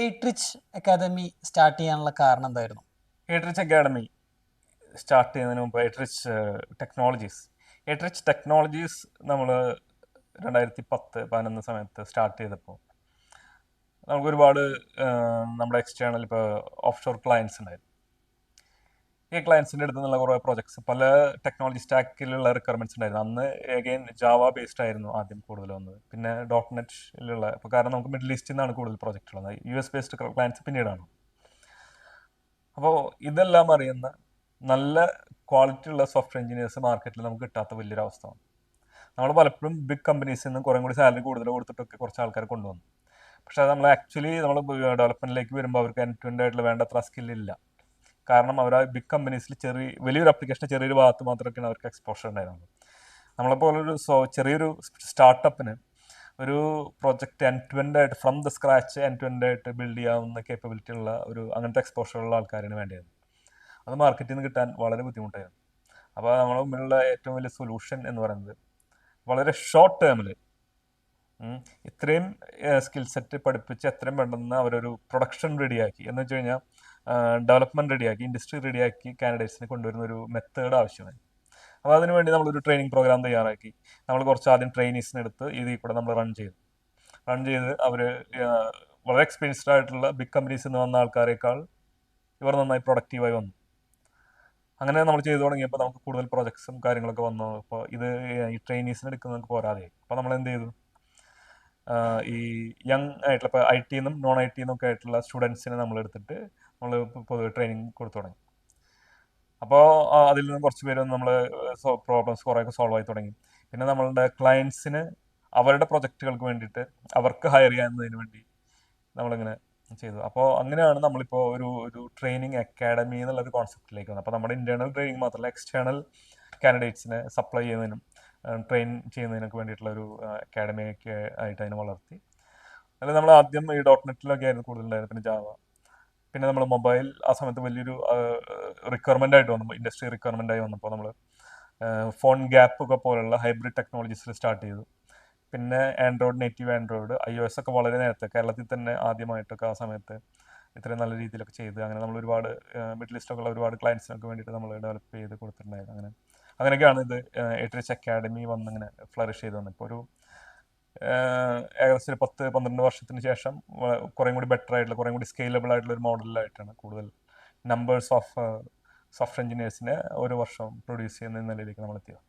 Eight rich academy start ചെയ്യാനുള്ള കാരണം എന്തായിരുന്നു? എയ്റ്റ് റിച്ച് അക്കാഡമി സ്റ്റാർട്ട് ചെയ്യുന്നതിന് മുമ്പ് എയ്റ്റ് റിച്ച് ടെക്നോളജീസ് നമ്മൾ 2010-11 സമയത്ത് സ്റ്റാർട്ട് ചെയ്തപ്പോൾ നമുക്ക് ഒരുപാട് നമ്മുടെ എക്സ്റ്റേണൽ ഇപ്പോൾ ഓഫ് ഷോർ ക്ലയൻസ് ഉണ്ടായിരുന്നു. ഈ ക്ലയൻസിൻ്റെ അടുത്ത് നിന്നുള്ള കുറേ പ്രോജക്ട്സ് പല ടെക്നോളജി സ്റ്റാക്കിലുള്ള റിക്വയർമെൻറ്റ്സ് ഉണ്ടായിരുന്നു. അന്ന് അഗെയിൻ ജാവ ബേസ്ഡ് ആയിരുന്നു ആദ്യം കൂടുതൽ വന്നത്. പിന്നെ .NET ഇപ്പോൾ കാരണം നമുക്ക് മിഡിൽ ഈസ്റ്റിൽ നിന്നാണ് കൂടുതൽ പ്രോജക്റ്റ് ഉള്ളത്. US ബേസ്ഡ് ക്ലയൻസ് പിന്നീടാണ്. അപ്പോൾ ഇതെല്ലാം അറിയുന്ന നല്ല ക്വാളിറ്റി ഉള്ള സോഫ്റ്റ്വെയർ എഞ്ചിനീയേഴ്സ് മാർക്കറ്റിൽ നമുക്ക് കിട്ടാത്ത വലിയൊരു അവസ്ഥയാണ്. നമ്മൾ പലപ്പോഴും ബിഗ് കമ്പനീസിൽ നിന്ന് കുറേ കൂടി സാലറി കൂടുതൽ കൊടുത്തിട്ടൊക്കെ കുറച്ച് ആൾക്കാരെ കൊണ്ടുവന്നു. പക്ഷേ അത് നമ്മൾ ഡെവലപ്മെൻറ്റിലേക്ക് വരുമ്പോൾ അവർക്ക് എൻഡ് ടു എൻഡ് ആയിട്ടുള്ള വേണ്ടത്ര സ്കില്ലില്ല. കാരണം അവർ ആ ബിഗ് കമ്പനീസിൽ വലിയൊരു ആപ്ലിക്കേഷൻ ചെറിയൊരു ഭാഗത്ത് മാത്രമൊക്കെയാണ് അവർക്ക് എക്സ്പോഷർ ഉണ്ടായിരുന്നത്. നമ്മളെപ്പോലൊരു ചെറിയൊരു സ്റ്റാർട്ടപ്പിന് ഒരു പ്രോജക്റ്റ് എൻഡ് ടു എൻഡ് ആയിട്ട് from the scratch end to end ആയിട്ട് ബിൽഡ് ചെയ്യാവുന്ന കേപ്പബിലിറ്റി ഉള്ള അങ്ങനത്തെ എക്സ്പോഷർ ഉള്ള ആൾക്കാരാണ് വേണ്ടത്. അത് മാർക്കറ്റിൽ നിന്ന് കിട്ടാൻ വളരെ ബുദ്ധിമുട്ടായിരുന്നു. അപ്പോൾ നമ്മുടെ മുമ്പിലുള്ള ഏറ്റവും വലിയ സൊല്യൂഷൻ എന്ന് പറയുന്നത് വളരെ ഷോർട്ട് ടേമിൽ ഇത്രയും സ്കിൽ സെറ്റ് പഠിപ്പിച്ച് എത്രയും പെട്ടെന്ന് അവരൊരു പ്രൊഡക്ഷൻ റെഡിയാക്കി എന്ന് വെച്ച് കഴിഞ്ഞാൽ ഡെവലപ്മെൻറ്റ് റെഡിയാക്കി ഇൻഡസ്ട്രി റെഡിയാക്കി കാൻഡിഡേറ്റ്സിനെ കൊണ്ടുവരുന്ന ഒരു മെത്തേഡ് ആവശ്യമായി. അപ്പോൾ അതിനുവേണ്ടി നമ്മളൊരു ട്രെയിനിങ് പ്രോഗ്രാം തയ്യാറാക്കി. നമ്മൾ കുറച്ച് ആദ്യം ട്രെയിനീസിനെ എടുത്ത് ഇതിൽ കൂടെ നമ്മൾ റൺ ചെയ്ത് അവർ വളരെ എക്സ്പീരിയൻസ്ഡ് ആയിട്ടുള്ള ബിഗ് കമ്പനീസിൽ നിന്ന് വന്ന ആൾക്കാരെക്കാൾ ഇവർ നന്നായി പ്രൊഡക്റ്റീവായി വന്നു. അങ്ങനെ നമ്മൾ ചെയ്തു തുടങ്ങിയപ്പോൾ നമുക്ക് കൂടുതൽ പ്രോജക്ട്സും കാര്യങ്ങളൊക്കെ വന്നു. അപ്പോൾ ഈ ട്രെയിനീസിനെ എടുക്കുന്നതൊക്കെ പോരാതെ അപ്പോൾ നമ്മൾ എന്ത് ചെയ്തു, ഈ യങ് ആയിട്ടുള്ള ഇപ്പോൾ IT നിന്നും നോൺ IT നിന്നൊക്കെ ആയിട്ടുള്ള സ്റ്റുഡൻസിനെ നമ്മൾ എടുത്തിട്ട് നമ്മൾ പൊതുവെ ട്രെയിനിങ് കൊടുത്തു തുടങ്ങി. അപ്പോൾ അതിൽ നിന്ന് കുറച്ച് പേര് നമ്മൾ പ്രോബ്ലംസ് കുറേയൊക്കെ സോൾവ് ആയി തുടങ്ങി. പിന്നെ നമ്മളുടെ ക്ലയൻസിന് അവരുടെ പ്രൊജക്റ്റുകൾക്ക് വേണ്ടിയിട്ട് അവർക്ക് ഹയർ ചെയ്യാവുന്നതിന് വേണ്ടി നമ്മളിങ്ങനെ ചെയ്തു. അപ്പോൾ അങ്ങനെയാണ് നമ്മളിപ്പോൾ ഒരു ട്രെയിനിങ് അക്കാഡമി എന്നുള്ളൊരു കോൺസെപ്റ്റിലേക്ക് വന്നത്. അപ്പോൾ നമ്മുടെ ഇൻറ്റേർണൽ ട്രെയിനിങ് മാത്രമല്ല എക്സ്റ്റേണൽ കാൻഡിഡേറ്റ്സിനെ സപ്ലൈ ചെയ്യുന്നതിനും ട്രെയിൻ ചെയ്യുന്നതിനൊക്കെ വേണ്ടിയിട്ടുള്ള ഒരു അക്കാഡമിയൊക്കെ ആയിട്ട് അതിനെ വളർത്തി. അതിൽ നമ്മൾ ആദ്യം ഈ .NET ആയിരുന്നു കൂടുതലുണ്ടായിരുന്നത്, പിന്നെ ജാവ, പിന്നെ നമ്മൾ മൊബൈൽ ആ സമയത്ത് വലിയൊരു റിക്വയർമെൻ്റ് ആയിട്ട് വന്നു. ഇൻഡസ്ട്രി റിക്വയർമെൻ്റ് ആയി വന്നപ്പോൾ നമ്മൾ ഫോൺ ഗ്യാപ്പ് ഒക്കെ പോലുള്ള ഹൈബ്രിഡ് ടെക്നോളജീസിൽ സ്റ്റാർട്ട് ചെയ്തു. പിന്നെ നേറ്റീവ് ആൻഡ്രോയിഡ് iOS ഒക്കെ വളരെ നേരത്തെ കേരളത്തിൽ തന്നെ ആദ്യമായിട്ടൊക്കെ ആ സമയത്ത് ഇത്രയും നല്ല രീതിയിലൊക്കെ ചെയ്ത് അങ്ങനെ നമ്മൾ ഒരുപാട് മിഡിൽ ഈസ്റ്റൊക്കെ ഉള്ള ഒരുപാട് ക്ലയൻസിനൊക്കെ വേണ്ടിയിട്ട് നമ്മൾ ഡെവലപ്പ് ചെയ്ത് കൊടുത്തിട്ടുണ്ടായിരുന്നു. അങ്ങനെയൊക്കെയാണ് ഇത് എയ്റ്റ് റിച്ച് അക്കാഡമി വന്നിങ്ങനെ ഫ്ലറിഷ് ചെയ്ത് വന്നത്. ഇപ്പോൾ ഒരു ഏകദേശം 10-12 വർഷത്തിന് ശേഷം കുറേ കൂടി ബെറ്റർ ആയിട്ടുള്ള കുറേ കൂടി സ്കെയിലബിൾ ആയിട്ടുള്ള ഒരു മോഡലിലായിട്ടാണ് കൂടുതൽ നമ്പേഴ്സ് ഓഫ് സോഫ്റ്റ്വെയർ എഞ്ചിനീയേഴ്സിനെ ഓരോ വർഷവും പ്രൊഡ്യൂസ് ചെയ്യുന്ന നിലയിലേക്ക് നമ്മൾ എത്തിയത്.